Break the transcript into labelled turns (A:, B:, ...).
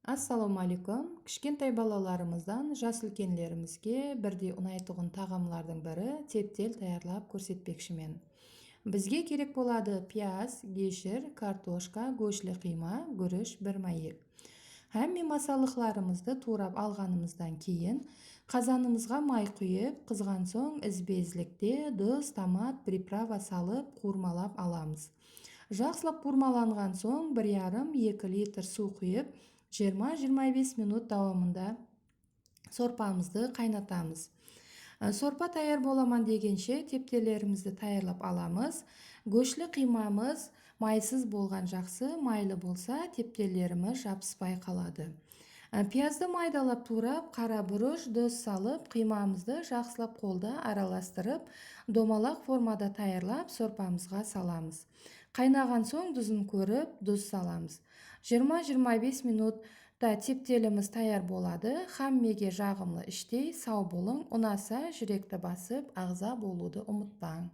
A: Assalomu alaykum. Kichkintoy balalarımızdan жас үлкенлерімізге бірдей ұнайтұғын тағамлардың бірі тептел таярлап көрсетпекшімен. Бізге керек болады пияз, кешір, картошка, go'shtli qiyma, guruch, bir mayek. Hamma masalliqlarimizni турап алғанымыздан кейін қазанымызға май құйып, қызған соң ізбезлікте тұз, томат, приправа салып, қуырмалап аламыз. Жақсылап қуырмаланған соң 1,5-2 литр су құйып, 20-25 минут давамында сорпамызды қайнатамыз. Сорпа таяр боламан дегенше тептелерімізді таярлап аламыз. Go'shtli қимамыз майсыз болған жақсы, майлы болса тептелеріміз жабыспай қалады. Пиязды майдалап турап, қара бұрыш, тұз салып, қимамызды жақсылап қолда араластырып, домалақ формада таярлап сорпамызға саламыз. Қайнаған соң тұзын көріп, тұз саламыз. 20-25 минутта тептеліміз таяр болады. Хаммеге жағымлы іштей, сау болың, ұнаса жүректі басып, ағза болуды ұмытпаң.